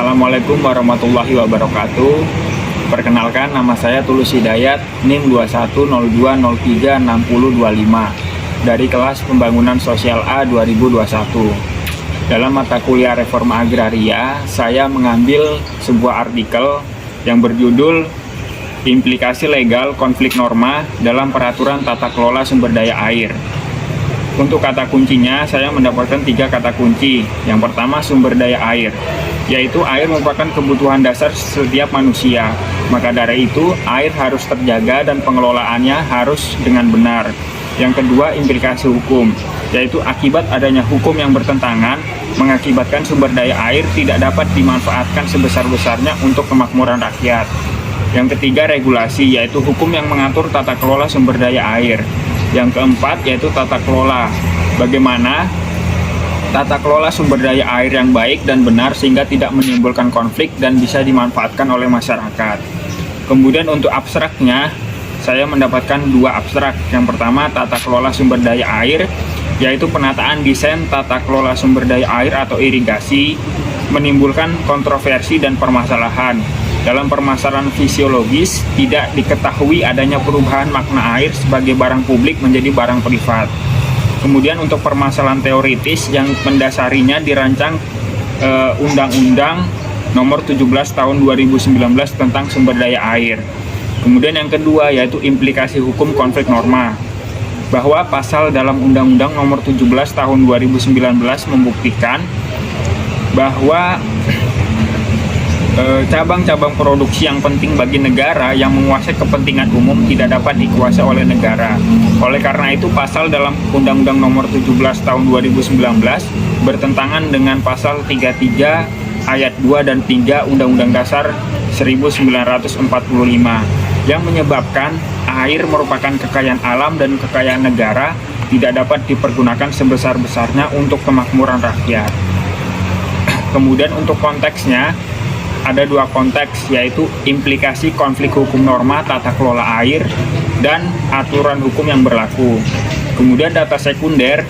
Assalamualaikum warahmatullahi wabarakatuh. Perkenalkan, nama saya Tulus Hidayat, NIM 2102036025 dari kelas Pembangunan Sosial A 2021. Dalam mata kuliah Reforma Agraria, saya mengambil sebuah artikel yang berjudul Implikasi Legal Konflik Norma dalam Peraturan Tata Kelola Sumber Daya Air. Untuk kata kuncinya, saya mendapatkan 3 kata kunci. Yang pertama, sumber daya air, yaitu air merupakan kebutuhan dasar setiap manusia. Maka dari itu, air harus terjaga dan pengelolaannya harus dengan benar. Yang kedua, implikasi hukum, yaitu akibat adanya hukum yang bertentangan mengakibatkan sumber daya air tidak dapat dimanfaatkan sebesar-besarnya untuk kemakmuran rakyat. Yang ketiga, regulasi, yaitu hukum yang mengatur tata kelola sumber daya air. Yang keempat, yaitu tata kelola. Bagaimana tata kelola sumber daya air yang baik dan benar sehingga tidak menimbulkan konflik dan bisa dimanfaatkan oleh masyarakat. Kemudian untuk abstraknya, saya mendapatkan 2 abstrak. Yang pertama, tata kelola sumber daya air, yaitu penataan desain tata kelola sumber daya air atau irigasi, menimbulkan kontroversi dan permasalahan. Dalam permasalahan fisiologis, tidak diketahui adanya perubahan makna air sebagai barang publik menjadi barang privat. Kemudian untuk permasalahan teoritis yang mendasarinya dirancang Undang-Undang Nomor 17 Tahun 2019 tentang sumber daya air. Kemudian yang kedua, yaitu implikasi hukum konflik norma, bahwa pasal dalam Undang-Undang Nomor 17 Tahun 2019 membuktikan bahwa cabang-cabang produksi yang penting bagi negara yang menguasai kepentingan umum tidak dapat dikuasai oleh negara. Oleh karena itu, pasal dalam Undang-Undang Nomor 17 Tahun 2019 bertentangan dengan pasal 33 ayat 2 dan 3 Undang-Undang Dasar 1945 yang menyebabkan air merupakan kekayaan alam dan kekayaan negara, tidak dapat dipergunakan sebesar-besarnya untuk kemakmuran rakyat. Kemudian untuk konteksnya, ada 2 konteks, yaitu implikasi konflik hukum norma tata kelola air dan aturan hukum yang berlaku. Kemudian data sekunder,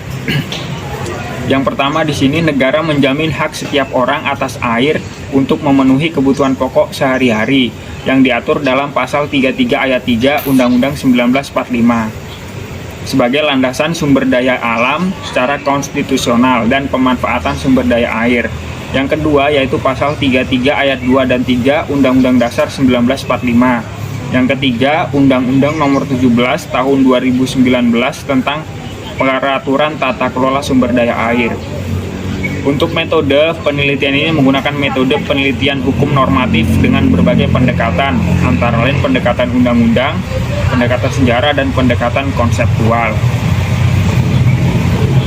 yang pertama di sini negara menjamin hak setiap orang atas air untuk memenuhi kebutuhan pokok sehari-hari yang diatur dalam pasal 33 ayat 3 Undang-Undang 1945 sebagai landasan sumber daya alam secara konstitusional dan pemanfaatan sumber daya air. Yang kedua, yaitu pasal 33 ayat 2 dan 3 Undang-Undang Dasar 1945. Yang ketiga, Undang-Undang Nomor 17 Tahun 2019 tentang Peraturan Tata Kelola Sumber Daya Air. Untuk metode penelitian ini menggunakan metode penelitian hukum normatif dengan berbagai pendekatan, antara lain pendekatan undang-undang, pendekatan sejarah, dan pendekatan konseptual.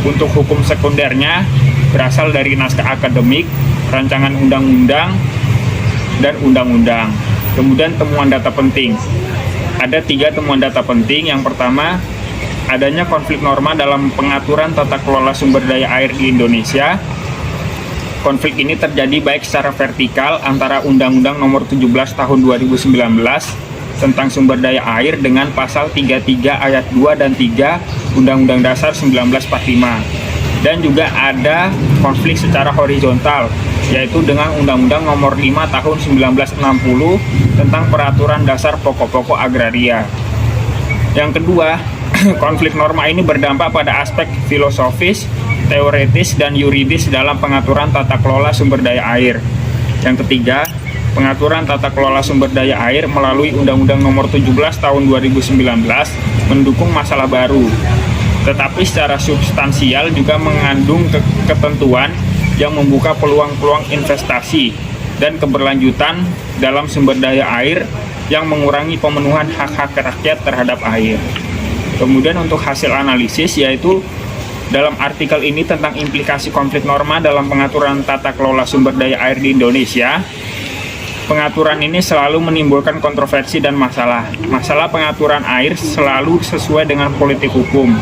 Untuk hukum sekundernya berasal dari naskah akademik, rancangan undang-undang, dan undang-undang. Kemudian temuan data penting. Ada 3 temuan data penting. Yang pertama, adanya konflik norma dalam pengaturan tata kelola sumber daya air di Indonesia. Konflik ini terjadi baik secara vertikal antara Undang-Undang Nomor 17 Tahun 2019 tentang sumber daya air dengan pasal 33 ayat 2 dan 3 Undang-Undang Dasar 1945. Dan juga ada konflik secara horizontal, yaitu dengan Undang-Undang Nomor 5 Tahun 1960 tentang Peraturan Dasar Pokok-pokok Agraria. Yang kedua, konflik norma ini berdampak pada aspek filosofis, teoretis, dan yuridis dalam pengaturan tata kelola sumber daya air. Yang ketiga, pengaturan tata kelola sumber daya air melalui Undang-Undang Nomor 17 Tahun 2019 mendukung masalah baru, tetapi secara substansial juga mengandung ketentuan yang membuka peluang-peluang investasi dan keberlanjutan dalam sumber daya air yang mengurangi pemenuhan hak-hak rakyat terhadap air. Kemudian untuk hasil analisis, yaitu dalam artikel ini tentang implikasi konflik norma dalam pengaturan tata kelola sumber daya air di Indonesia. Pengaturan ini selalu menimbulkan kontroversi dan masalah. Masalah pengaturan air selalu sesuai dengan politik hukum.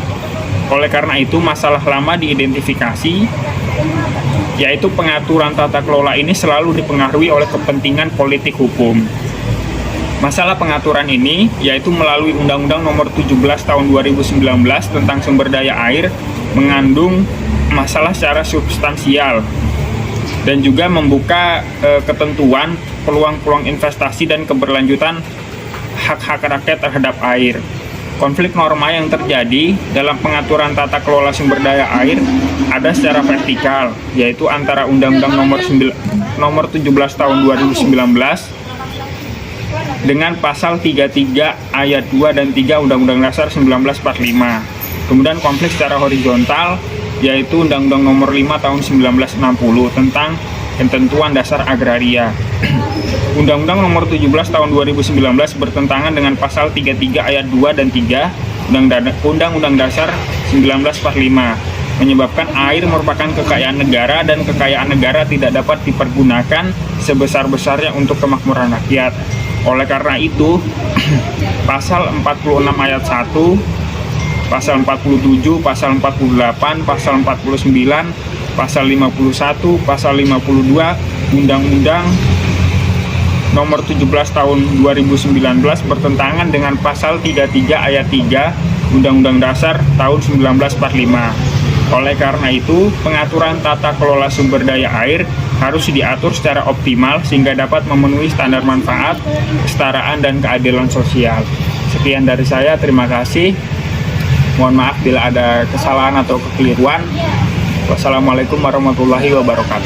Oleh karena itu, masalah lama diidentifikasi, yaitu pengaturan tata kelola ini selalu dipengaruhi oleh kepentingan politik hukum. Masalah pengaturan ini, yaitu melalui Undang-Undang Nomor 17 Tahun 2019 tentang sumber daya air, mengandung masalah secara substansial, dan juga membuka ketentuan, peluang-peluang investasi dan keberlanjutan hak-hak rakyat terhadap air. Konflik norma yang terjadi dalam pengaturan tata kelola sumber daya air ada secara vertikal, yaitu antara Undang-Undang nomor 17 tahun 2019 dengan pasal 33 ayat 2 dan 3 Undang-Undang Dasar 1945. Kemudian konflik secara horizontal, yaitu Undang-Undang nomor 5 tahun 1960 tentang ketentuan dasar agraria. Undang-Undang nomor 17 tahun 2019 bertentangan dengan pasal 33 ayat 2 dan 3 Undang-Undang Dasar 1945, menyebabkan air merupakan kekayaan negara dan kekayaan negara tidak dapat dipergunakan sebesar-besarnya untuk kemakmuran rakyat. Oleh karena itu, pasal 46 ayat 1, pasal 47, pasal 48, pasal 49, pasal 51, pasal 52 Undang-Undang nomor 17 tahun 2019 bertentangan dengan pasal 33 ayat 3 Undang-Undang Dasar tahun 1945. Oleh karena itu, pengaturan tata kelola sumber daya air harus diatur secara optimal sehingga dapat memenuhi standar manfaat, kesetaraan, dan keadilan sosial. Sekian dari saya, terima kasih. Mohon maaf bila ada kesalahan atau kekeliruan. Wassalamualaikum warahmatullahi wabarakatuh.